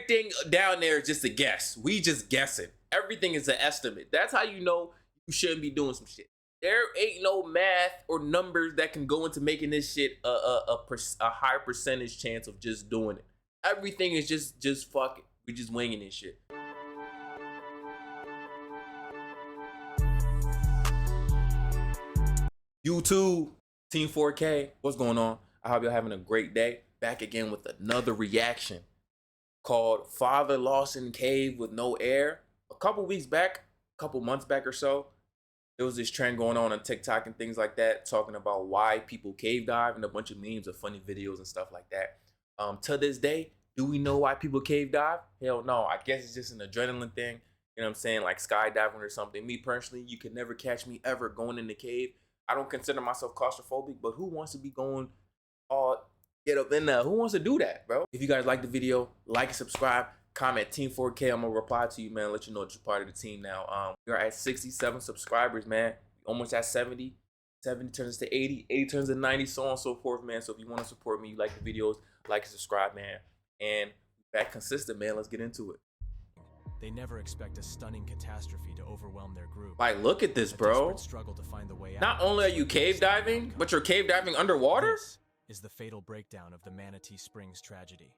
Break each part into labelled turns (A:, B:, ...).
A: everything down there is just a guess. We just guessing. Everything is an estimate. That's how you know you shouldn't be doing some shit. There ain't no math or numbers that can go into making this shit a high percentage chance of just doing it. Everything is just fuck it. We just winging this shit. YouTube, Team 4K, what's going on? I hope y'all having a great day. Back again with another reaction called Father Lost in Cave with No Air. A couple months back or so, there was this trend going on TikTok and things like that, talking about why people cave dive and a bunch of memes of funny videos and stuff like that. To this day, do we know why people cave dive? Hell no. I guess it's just an adrenaline thing. You know what I'm saying? Like skydiving or something. Me personally, you can never catch me ever going in the cave. I don't consider myself claustrophobic, but who wants to be going all get up in there? Who wants to do that, bro? If you guys like the video, like and subscribe, comment Team 4K. I'm gonna reply to you, man. Let you know that you're part of the team now. We're at 67 subscribers, man. Almost at 70. 70 turns to 80, 80 turns to 90, so on and so forth, man. So if you want to support me, you like the videos, like and subscribe, man. And back consistent, man. Let's get into it.
B: They never expect a stunning catastrophe to overwhelm their group.
A: Like, look at this, bro.
B: Struggle to find the way out.
A: Not only are you cave diving, but you're cave diving underwater?
B: This is the fatal breakdown of the Manatee Springs tragedy.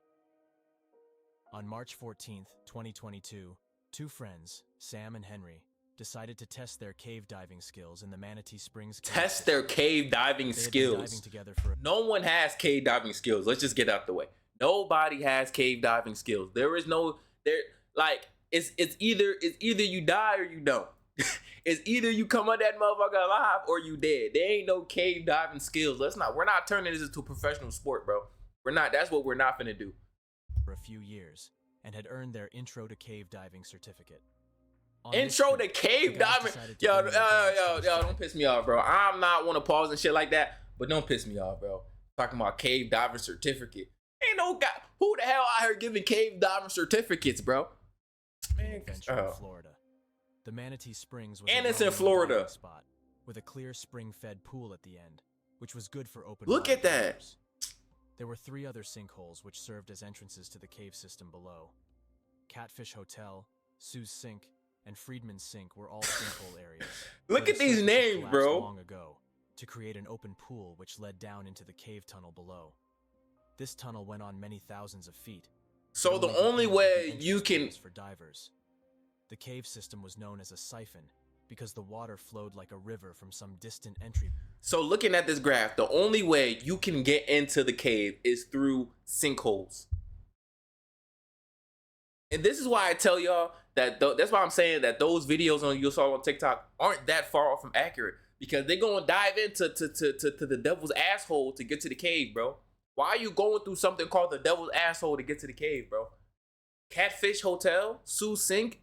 B: On March 14th, 2022, two friends, Sam and Henry, decided to test their cave diving skills in the Manatee Springs.
A: Test their cave diving skills.
B: Diving together for
A: no one has cave diving skills. Let's just get out the way. Nobody has cave diving skills. There is no like it's either you die or you don't. It's either you come out that motherfucker alive or you dead. There ain't no cave diving skills. We're not turning this into a professional sport, bro. We're not. That's what we're not gonna do.
B: For a few years and had earned their Intro to Cave Diving certificate.
A: Intro to cave diving? Yo, don't piss me off, bro. I'm not want to pause and shit like that, but don't piss me off, bro. Talking about cave diving certificate. Ain't no guy. Who the hell out here giving cave diving certificates, bro? Man,
B: in Florida. The Manatee Springs was
A: it's in Florida
B: spot with a clear spring-fed pool at the end, which was good for open.
A: Look at that.
B: Divers. There were 3 other sinkholes which served as entrances to the cave system below. Catfish Hotel, Sue's Sink, and Friedman's Sink were all sinkhole areas.
A: Look at these names, bro.
B: Long ago, to create an open pool which led down into the cave tunnel below. This tunnel went on many thousands of feet.
A: So the only way you can
B: for divers. The cave system was known as a siphon because the water flowed like a river from some distant entry.
A: So looking at this graph, the only way you can get into the cave is through sinkholes. And this is why I tell y'all that that's why I'm saying that those videos you saw on TikTok aren't that far off from accurate, because they're gonna dive into the devil's asshole to get to the cave, bro. Why are you going through something called the devil's asshole to get to the cave, bro? Catfish Hotel, Sue's Sink,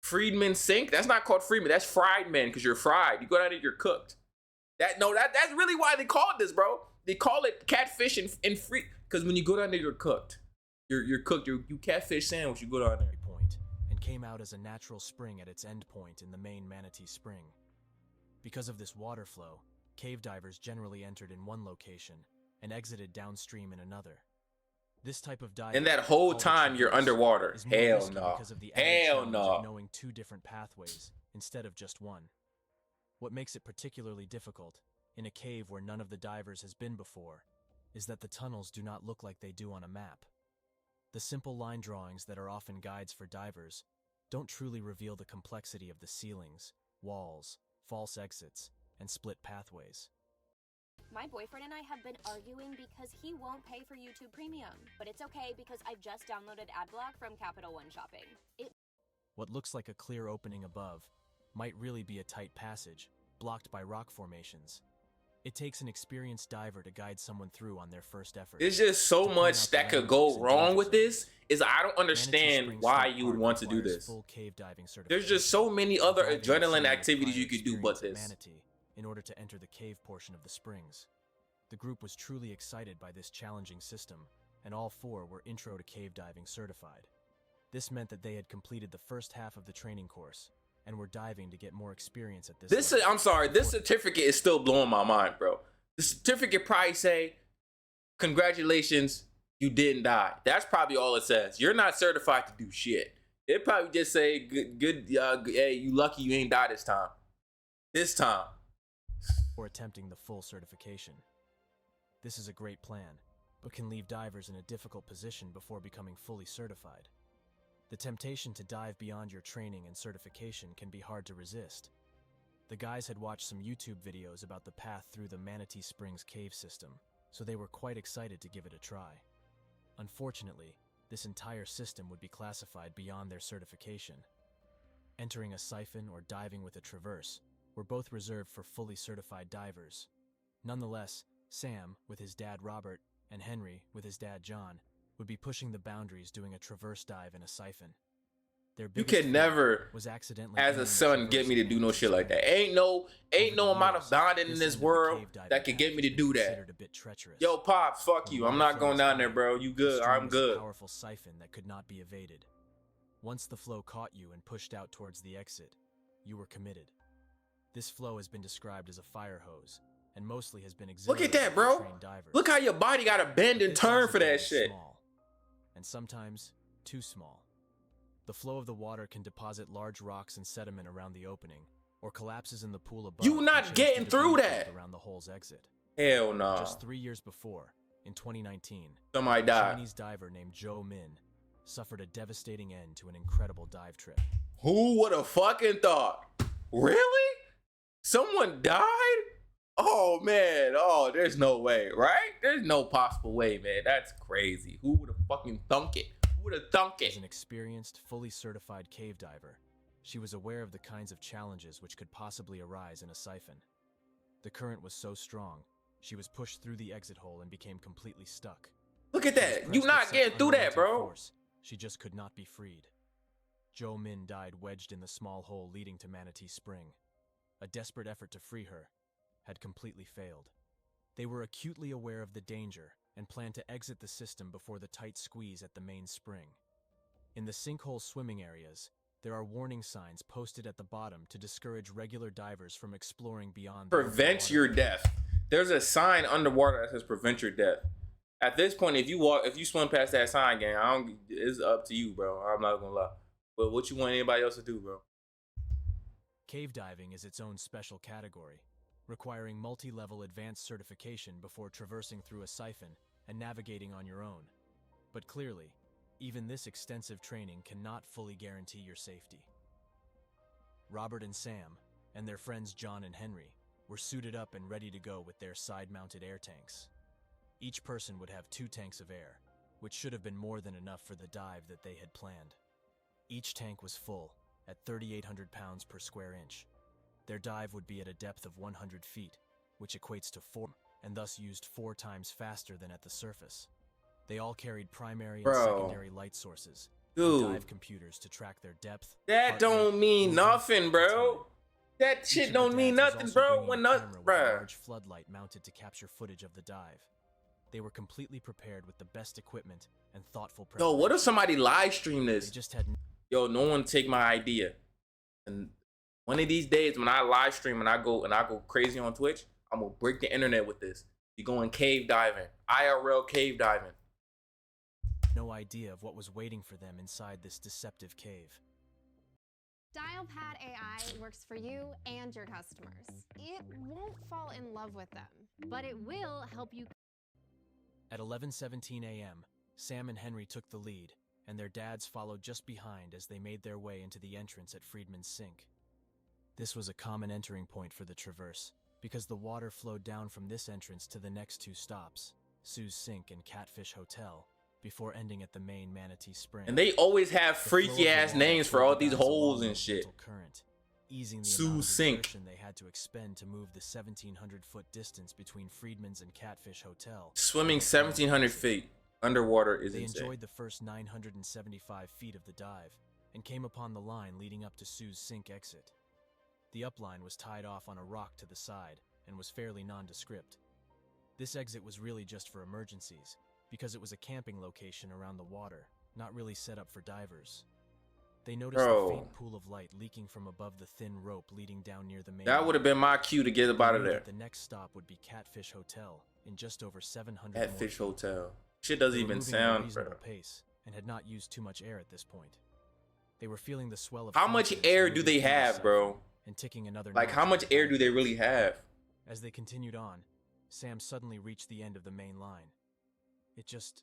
A: Friedman's Sink. That's not called Friedman. That's Friedman, because you're fried. You go down there, you're cooked. That's really why they called this, bro. They call it catfish and free, because when you go down there, you're cooked. You're cooked. You catfish sandwich. You go down there.
B: Point and came out as a natural spring at its end point in the main Manatee Spring. Because of this water flow, cave divers generally entered in one location and exited downstream in another. This type of diving,
A: and that whole time you're underwater. Hell no.
B: Because of the
A: hell no.
B: Of knowing 2 different pathways instead of just one. What makes it particularly difficult in a cave where none of the divers has been before is that the tunnels do not look like they do on a map. The simple line drawings that are often guides for divers don't truly reveal the complexity of the ceilings, walls, false exits, and split pathways.
C: My boyfriend and I have been arguing because he won't pay for YouTube Premium, but it's okay because I've just downloaded AdBlock from Capital One Shopping.
B: What looks like a clear opening above might really be a tight passage, blocked by rock formations. It takes an experienced diver to guide someone through on their first effort.
A: There's just so much that could go wrong with this. I don't understand why you would want to do this. There's just so many other adrenaline activities you could do but this.
B: Manatee in order to enter the cave portion of the springs. The group was truly excited by this challenging system, and all 4 were Intro to Cave Diving certified. This meant that they had completed the first half of the training course and were diving to get more experience at this.
A: I'm sorry, this certificate is still blowing my mind, bro. The certificate probably say, congratulations, You didn't die. That's probably all it says. You're not certified to do shit. It probably just say hey, you lucky you ain't died this time. This time.
B: Or attempting the full certification. This is a great plan, but can leave divers in a difficult position before becoming fully certified. The temptation to dive beyond your training and certification can be hard to resist. The guys had watched some YouTube videos about the path through the Manatee Springs cave system, so they were quite excited to give it a try. Unfortunately, this entire system would be classified beyond their certification. Entering a siphon or diving with a traverse were both reserved for fully certified divers. Nonetheless, Sam, with his dad Robert, and Henry, with his dad John, would be pushing the boundaries doing a traverse dive in a siphon. Their
A: You
B: biggest
A: can
B: fear
A: never,
B: was accidentally
A: as a
B: entering the
A: son,
B: traverse
A: get me to do no
B: into
A: shit like that. Ain't no amount of bonding in this world that could get me to do that.
B: Considered a bit treacherous.
A: Yo, Pops, fuck you. I'm not going down there, bro. You good?
B: The stream
A: I'm
B: was a
A: good.
B: powerful siphon that could not be evaded. Once the flow caught you and pushed out towards the exit, you were committed. This flow has been described as a fire hose, and mostly has been
A: Look at
B: exhilarating
A: that,
B: for
A: bro.
B: trained divers.
A: Look how your body got to bend
B: But
A: and
B: this
A: turn
B: exit
A: for that
B: is
A: shit.
B: small, and sometimes too small. The flow of the water can deposit large rocks and sediment around the opening, or collapses in the pool above.
A: You not
B: and change
A: getting
B: the
A: through
B: debris
A: that.
B: field around the hole's exit.
A: Hell no.
B: Just 3 years before, in 2019,
A: Somebody
B: a
A: died.
B: Chinese diver named Zhou Min suffered a devastating end to an incredible dive trip.
A: Who would have fucking thought? Really? Someone died? Oh, man. Oh, there's no way, right? There's no possible way, man. That's crazy. Who would have fucking thunk it? Who would have thunk
B: As
A: it?
B: an experienced, fully certified cave diver, she was aware of the kinds of challenges which could possibly arise in a siphon. The current was so strong, she was pushed through the exit hole and became completely stuck.
A: Look at
B: She was
A: that.
B: pressed
A: You
B: with
A: not
B: such
A: getting through that,
B: unrelenting
A: bro.
B: force, she just could not be freed. Zhou Min died wedged in the small hole leading to Manatee Spring. A desperate effort to free her had completely failed. They were acutely aware of the danger and planned to exit the system before the tight squeeze at the main spring. In the sinkhole swimming areas, there are warning signs posted at the bottom to discourage regular divers from exploring beyond the
A: Prevent
B: underwater
A: your
B: area.
A: death. There's a sign underwater that says prevent your death. At this point, if you swim past that sign, gang, it's up to you, bro. I'm not gonna lie. But what you want anybody else to do, bro?
B: Cave diving is its own special category, requiring multi-level advanced certification before traversing through a siphon and navigating on your own. But clearly, even this extensive training cannot fully guarantee your safety. Robert and Sam, and their friends John and Henry, were suited up and ready to go with their side-mounted air tanks. Each person would have 2 tanks of air, which should have been more than enough for the dive that they had planned. Each tank was full, at 3,800 pounds per square inch. Their dive would be at a depth of 100 feet, which equates to 4, and thus used 4 times faster than at the surface. They all carried primary and
A: Bro.
B: secondary light sources, and
A: Dude,
B: dive computers to track their depth.
A: that
B: heart
A: don't
B: rate,
A: mean
B: movement,
A: nothing,
B: and
A: bro.
B: time.
A: That
B: Each
A: shit
B: of
A: don't
B: the
A: mean
B: dads was
A: nothing,
B: also
A: bro.
B: bringing
A: When
B: a
A: nothing,
B: camera with a
A: bruh.
B: large floodlight mounted to capture footage of the dive. They were completely prepared with the best equipment and thoughtful
A: Yo,
B: preparation.
A: what if somebody live stream
B: They
A: this?
B: just had
A: Yo, no one take my idea. And one of these days when I live stream and I go crazy on Twitch, I'm gonna break the internet with this. You going cave diving, IRL cave diving.
B: no idea of what was waiting for them inside this deceptive cave.
D: DialPad AI works for you and your customers. It won't fall in love with them, but it will help you.
B: At 11:17 a.m., Sam and Henry took the lead, and their dads followed just behind as they made their way into the entrance at Friedman's Sink. This was a common entering point for the Traverse, because the water flowed down from this entrance to the next 2 stops, Sue's Sink and Catfish Hotel, before ending at the main Manatee Spring.
A: And they always have
B: The flow of
A: freaky
B: the
A: ass
B: water
A: names for
B: pulled
A: all
B: the
A: these
B: guys
A: holes
B: along
A: and
B: with
A: shit.
B: gentle current, easing the
A: Sue's
B: amount of
A: Sink.
B: exertion they had to expend to move the 1,700-foot distance between Friedman's and Catfish Hotel.
A: Swimming 1,700 feet underwater is
B: They
A: insane.
B: enjoyed the first 975 feet of the dive and came upon the line leading up to Sue's Sink exit. The upline was tied off on a rock to the side and was fairly nondescript. This exit was really just for emergencies, because it was a camping location around the water, not really set up for divers. They noticed
A: Bro.
B: the faint pool of light leaking from above the thin rope leading down near the main.
A: That would have been my cue to get up
B: They
A: out of
B: knew
A: there.
B: that the next stop would be Catfish Hotel in just over 700
A: At
B: more
A: Fish
B: feet.
A: Hotel. Shit doesn't
B: They were
A: even
B: moving at a
A: sound,
B: reasonable
A: bro.
B: pace and had not used too much air at this point. They were feeling the swell of
A: How much
B: confidence
A: air
B: moving
A: do they
B: through the
A: have,
B: cipher
A: bro?
B: and ticking another
A: Like,
B: notch
A: how
B: in
A: much
B: their
A: air do they really
B: confidence.
A: have?
B: As they continued on, Sam suddenly reached the end of the main line. It just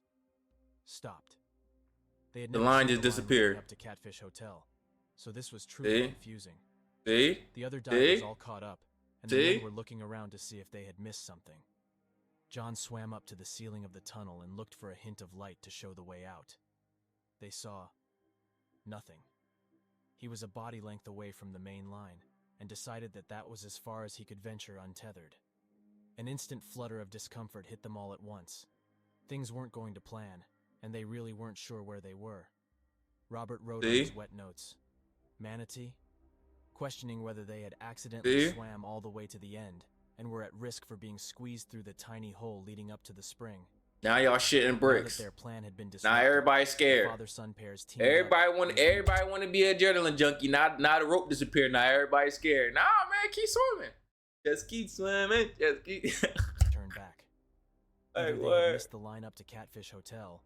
B: stopped. They had
A: The
B: never
A: line
B: seen
A: just
B: leading
A: disappeared.
B: up to Catfish Hotel, so this was truly
A: See?
B: confusing.
A: See?
B: The other divers
A: See?
B: all caught up, and the
A: See?
B: men were looking around to see if they had missed something. John swam up to the ceiling of the tunnel and looked for a hint of light to show the way out. They saw nothing. He was a body length away from the main line, and decided that that was as far as he could venture untethered. An instant flutter of discomfort hit them all at once. Things weren't going to plan, and they really weren't sure where they were. Robert wrote on his wet notes, "Manatee?" questioning whether they had accidentally swam all the way to the end and were at risk for being squeezed through the tiny hole leading up to the spring.
A: Now y'all shitting
B: Now that
A: bricks.
B: their plan had been
A: Now
B: disrupted,
A: everybody's
B: the
A: scared.
B: father-son pairs teamed up
A: Everybody
B: and
A: want to be a adrenaline junkie. Now the rope disappeared. Now everybody's scared. Nah, man, keep swimming. Just keep swimming. Just keep.
B: turned back.
A: Hey,
B: Either they
A: what?
B: had missed the line up to Catfish Hotel,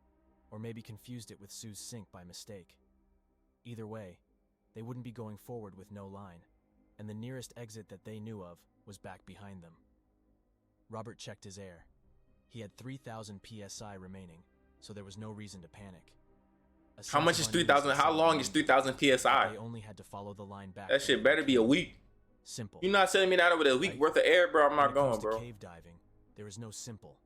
B: or maybe confused it with Sue's sink by mistake. Either way, they wouldn't be going forward with no line, and the nearest exit that they knew of was back behind them. Robert checked his air. He had 3,000 psi remaining, so there was no reason to panic. A
A: How
B: sense
A: much
B: of
A: is
B: unease
A: 3,000? How
B: settled
A: long
B: in,
A: is 3,000 psi?
B: but they only had to follow the line back.
A: That
B: to
A: shit
B: the
A: better be a week.
B: Simple.
A: You're not telling me that over a week
B: Right?
A: worth of air, bro. I'm
B: When
A: not
B: it
A: going,
B: comes to
A: bro.
B: cave diving, there is no simple.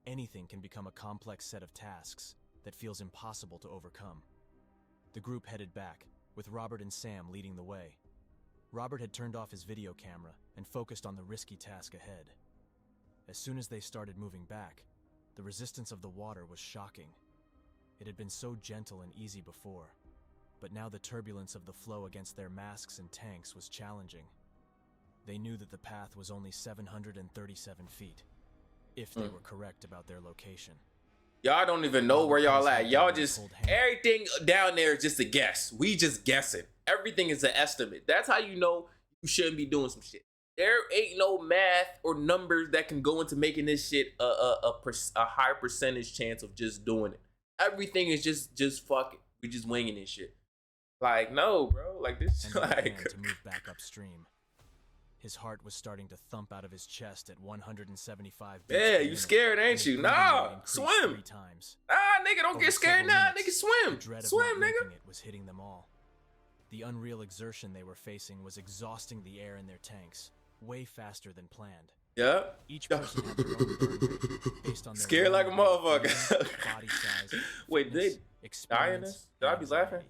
B: Anything can become a complex set of tasks that feels impossible to overcome. The group headed back, with Robert and Sam leading the way. Robert had turned off his video camera and focused on the risky task ahead. As soon as they started moving back, the resistance of the water was shocking. It had been so gentle and easy before, but now the turbulence of the flow against their masks and tanks was challenging. They knew that the path was only 737 feet, if they were correct about their location.
A: Y'all don't even know where y'all at. Y'all just, everything down there is just a guess. We just guessing. Everything is an estimate. That's how you know you shouldn't be doing some shit. There ain't no math or numbers that can go into making this shit a high percentage chance of just doing it. Everything is just fuck it. We just winging this shit. Like, no, bro. Like, this
B: And he began
A: like
B: to move back upstream. His heart was starting to thump out of his chest at 175 beats
A: yeah,
B: per
A: you
B: minute,
A: scared,
B: and
A: ain't
B: his
A: you?
B: breathing
A: Nah,
B: rate increased
A: swim.
B: 3 times.
A: Nah, nigga, don't
B: Over
A: get scared
B: several
A: now.
B: minutes,
A: Nigga, swim.
B: The dread of
A: Swim,
B: not
A: nigga.
B: making it was hitting them all. The unreal exertion they were facing was exhausting the air in their tanks, way faster than planned.
A: Yeah.
B: Each person had their own burn rate, based on their
A: Scared like a
B: level of
A: motherfucker.
B: breathing, body size,
A: Wait,
B: fitness,
A: die in
B: experience,
A: this? Did I
B: and
A: be laughing?
B: anxiety.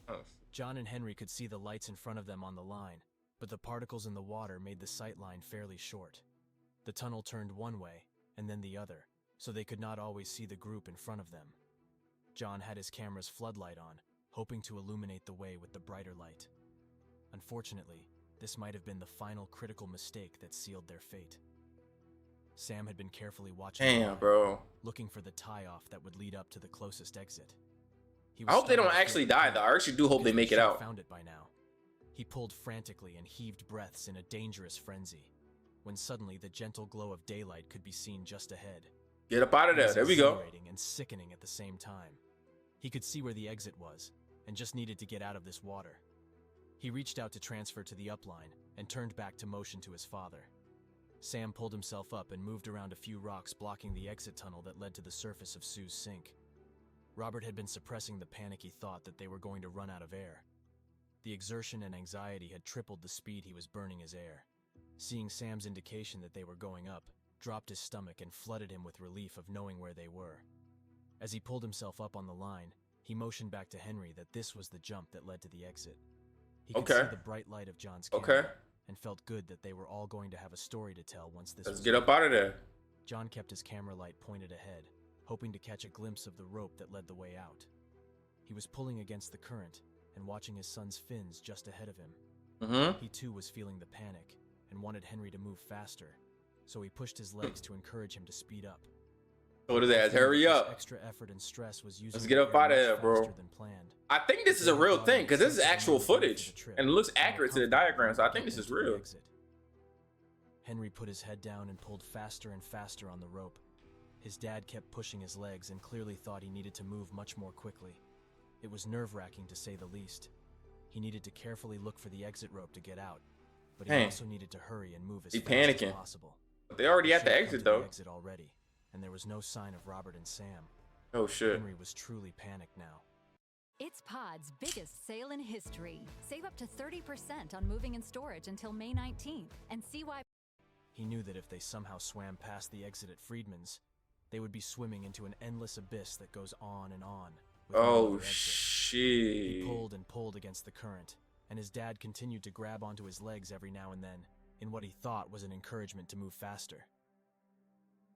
A: Oh.
B: John and Henry could see the lights in front of them on the line, but the particles in the water made the sight line fairly short. The tunnel turned one way, and then the other, so they could not always see the group in front of them. John had his camera's floodlight on, hoping to illuminate the way with the brighter light. Unfortunately, this might have been the final critical mistake that sealed their fate. Sam had been carefully watching the
A: Damn,
B: line,
A: bro.
B: looking for the tie-off that would lead up to the closest exit. He
A: I
B: was
A: hope they
B: starting
A: don't
B: to feel
A: actually
B: the
A: die,
B: panic,
A: though. I actually do hope they
B: because
A: make
B: they
A: it
B: should have
A: out.
B: found it by now. He pulled frantically and heaved breaths in a dangerous frenzy, when suddenly the gentle glow of daylight could be seen just ahead.
A: Get up out of
B: It
A: there.
B: was
A: There we go.
B: exhilarating and sickening at the same time. He could see where the exit was, and just needed to get out of this water. He reached out to transfer to the upline, and turned back to motion to his father. Sam pulled himself up and moved around a few rocks blocking the exit tunnel that led to the surface of Sue's sink. Robert had been suppressing the panicky thought that they were going to run out of air. The exertion and anxiety had tripled the speed he was burning his air. Seeing Sam's indication that they were going up, dropped his stomach and flooded him with relief of knowing where they were. As he pulled himself up on the line, he motioned back to Henry that this was the jump that led to the exit. He could see
A: Okay.
B: the bright light of John's camera,
A: Okay.
B: and felt good that they were all going to have a story to tell once this
A: Let's
B: was
A: get up out of there.
B: John kept his camera light pointed ahead, hoping to catch a glimpse of the rope that led the way out. He was pulling against the current and watching his son's fins just ahead of him.
A: Mm-hmm.
B: He too was feeling the panic and wanted Henry to move faster, so he pushed his legs to encourage him to speed up.
A: What is that? Hurry
B: This
A: up.
B: extra effort and stress was using
A: Let's get
B: the
A: up
B: air
A: outta
B: much
A: here, bro.
B: faster than planned.
A: I think this is a real thing because this is actual footage and it looks accurate to the diagram, so I think this is real.
B: Henry put his head down and pulled faster and faster on the rope. His dad kept pushing his legs and clearly thought he needed to move much more quickly. It was nerve-wracking to say the least. He needed to carefully look for the exit rope to get out, but he
A: Dang.
B: also needed to hurry and move as
A: He
B: fast
A: panicking.
B: as possible.
A: But they already
B: The
A: at the
B: ship come
A: exit
B: to
A: though.
B: The exit already, and there was no sign of Robert and Sam.
A: Oh shit.
B: Henry was truly panicked now.
E: It's Pod's biggest sale in history. Save up to 30% on moving and storage until May 19th, and see why.
B: He knew that if they somehow swam past the exit at Friedman's, they would be swimming into an endless abyss that goes on and on. With no
A: Oh
B: other exit.
A: shit.
B: He pulled and pulled against the current, and his dad continued to grab onto his legs every now and then, in what he thought was an encouragement to move faster.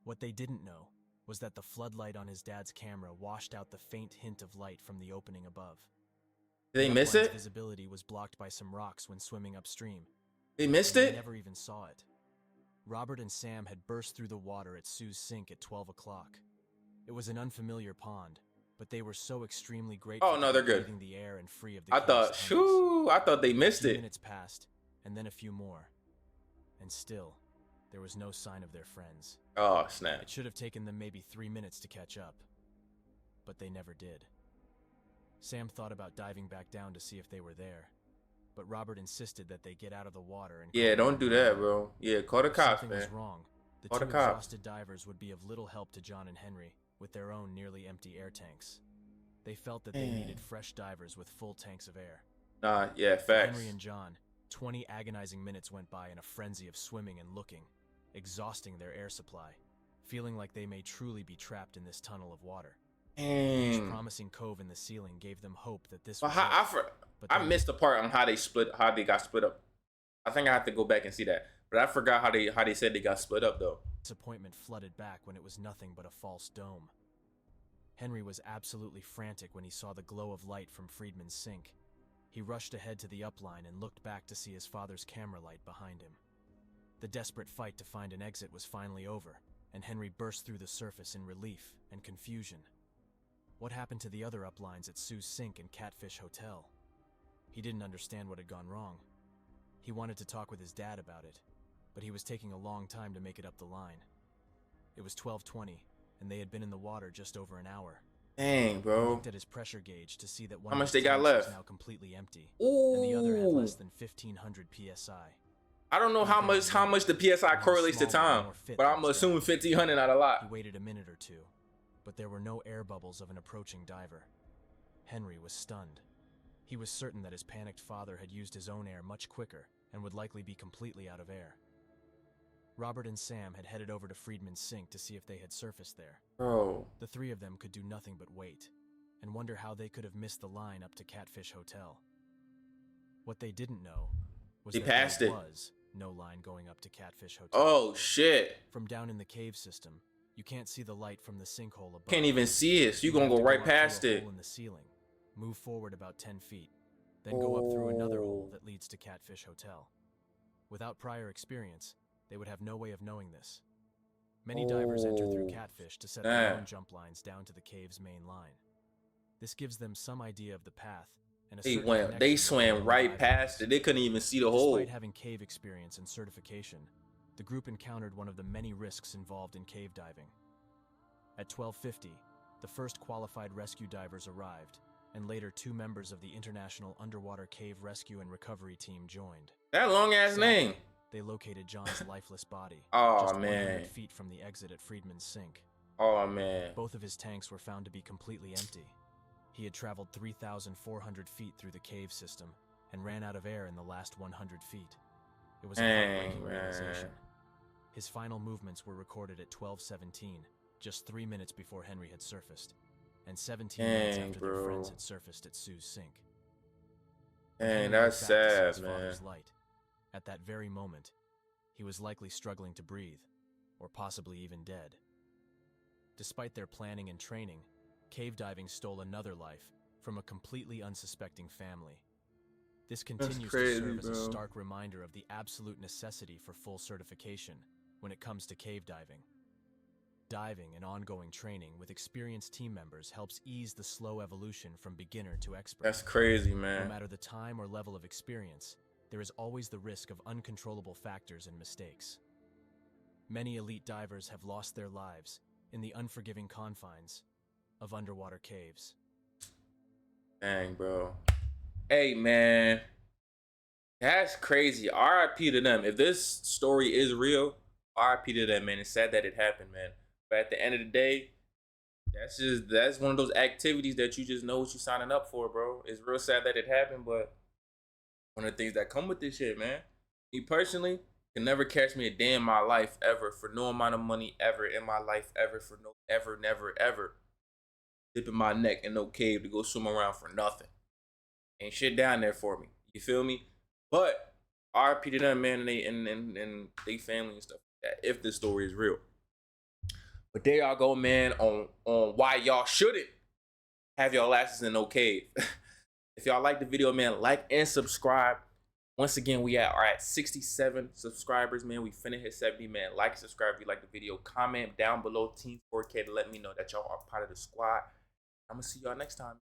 B: What they didn't know was that the floodlight on his dad's camera washed out the faint hint of light from the opening above.
A: Did they
B: The
A: miss
B: upline's
A: it?
B: Visibility was blocked by some rocks when swimming upstream.
A: They missed
B: and
A: it?
B: They never even saw it. Robert and Sam had burst through the water at Sue's Sink at 12 o'clock. It was an unfamiliar pond, but they were so extremely grateful
A: Oh, no, they're
B: to be
A: good.
B: breathing the air and free of the
A: I
B: cave's
A: thought,
B: tunnels.
A: shoo, I thought they
B: A
A: missed
B: few
A: it.
B: minutes passed, and then a few more. And still, there was no sign of their friends.
A: Oh snap.
B: It should have taken them maybe 3 minutes to catch up. But they never did. Sam thought about diving back down to see if they were there, but Robert insisted that they get out of the water and
A: Yeah,
B: call
A: don't do that, bro. Yeah, call the
B: If
A: cops,
B: something
A: man.
B: was wrong. The
A: Call
B: two
A: the cops.
B: exhausted divers would be of little help to John and Henry with their own nearly empty air tanks. They felt that they
A: Man.
B: needed fresh divers with full tanks of air.
A: Nah, yeah,
B: For
A: facts.
B: Henry and John, 20 agonizing minutes went by in a frenzy of swimming and looking, exhausting their air supply, feeling like they may truly be trapped in this tunnel of water. Each
A: Dang.
B: promising cove in the ceiling gave them hope that this
A: But
B: was
A: how,
B: it. But
A: I
B: then-
A: missed the part on how they got split up. I think I have to go back and see that. But I forgot how they said they got split up though.
B: Disappointment flooded back when it was nothing but a false dome. Henry was absolutely frantic when he saw the glow of light from Friedman's Sink. He rushed ahead to the upline and looked back to see his father's camera light behind him. The desperate fight to find an exit was finally over, and Henry burst through the surface in relief and confusion. What happened to the other uplines at Sue's Sink and Catfish Hotel? He didn't understand what had gone wrong. He wanted to talk with his dad about it, but he was taking a long time to make it up the line. It was 12:20, and they had been in the water just over an hour.
A: Dang,
B: He
A: bro.
B: looked at his pressure gauge to see that one
A: How
B: of
A: much
B: his
A: they got
B: tanks
A: left?
B: was now completely empty, and the other had
A: Ooh.
B: less than 1,500 psi.
A: I don't know how much the PSI correlates to time, but I'm assuming 1,500 not a
B: He
A: lot.
B: waited a minute or two, but there were no air bubbles of an approaching diver. Henry was stunned. He was certain that his panicked father had used his own air much quicker and would likely be completely out of air. Robert and Sam had headed over to Friedman's Sink to see if they had surfaced there.
A: Bro.
B: The three of them could do nothing but wait, and wonder how they could have missed the line up to Catfish Hotel. What they didn't know was
A: They
B: that
A: passed
B: there
A: it.
B: was no line going up to Catfish Hotel.
A: Oh shit.
B: From down in the cave system, you can't see the light from the sinkhole above.
A: Can't even see it. So you
B: have
A: gonna
B: to
A: go right
B: up through
A: past
B: a
A: it.
B: hole in the ceiling, move forward about 10 feet, then go up through another hole
A: Oh.
B: that leads to Catfish Hotel. Without prior experience, they would have no way of knowing this. Many divers enter through
A: Oh,
B: Catfish to set their
A: snap.
B: own jump lines down to the cave's main line. This gives them some idea of the path and a
A: They
B: certain
A: they
B: connection with
A: swam
B: their
A: right
B: divers.
A: past it. They couldn't even see the hole.
B: Despite having cave experience and certification, the group encountered one of the many risks involved in cave diving. At 12:50, the first qualified rescue divers arrived, and later 2 members of the International Underwater Cave Rescue and Recovery Team joined.
A: That long ass
B: Sadly,
A: name.
B: They located John's lifeless body,
A: Oh,
B: just 100
A: man.
B: feet from the exit at Friedman's Sink.
A: Oh man.
B: Both of his tanks were found to be completely empty. He had traveled 3,400 feet through the cave system and ran out of air in the last 100 feet. It was a
A: Dang,
B: heartbreaking realization.
A: man.
B: His final movements were recorded at 12:17, just 3 minutes before Henry had surfaced, and 17 minutes
A: Dang,
B: after their friends
A: bro.
B: had surfaced at Sue's Sink.
A: Dang,
B: Henry
A: that's
B: went back to see
A: sad,
B: his
A: man.
B: father's light. At that very moment, he was likely struggling to breathe, or possibly even dead. Despite their planning and training, cave diving stole another life from a completely unsuspecting family. This continues
A: crazy,
B: to serve as a
A: bro.
B: stark reminder of the absolute necessity for full certification when it comes to cave diving. Diving and ongoing training with experienced team members helps ease the slow evolution from beginner to expert.
A: That's crazy,
B: No
A: man.
B: matter the time or level of experience, there is always the risk of uncontrollable factors and mistakes. Many elite divers have lost their lives, in the unforgiving confines of underwater caves.
A: Dang, bro. Hey, man. That's crazy. RIP to them. If this story is real, RIP to them, man. It's sad that it happened, man. But at the end of the day, that's one of those activities that you just know what you're signing up for, bro. It's real sad that it happened, but one of the things that come with this shit, man. Me personally, can never catch me a day in my life ever for no amount of money ever in my life ever for no ever, never, ever. Dipping my neck in no cave to go swim around for nothing. Ain't shit down there for me. You feel me? But RIP to them, man, and they family and stuff like that, if this story is real. But there y'all go, man, on why y'all shouldn't have y'all asses in no cave. If y'all like the video, man, like and subscribe. Once again, we are at 67 subscribers, man. We finna hit 70, man. Like and subscribe if you like the video. Comment down below Team 4K to let me know that y'all are part of the squad. I'm gonna see y'all next time.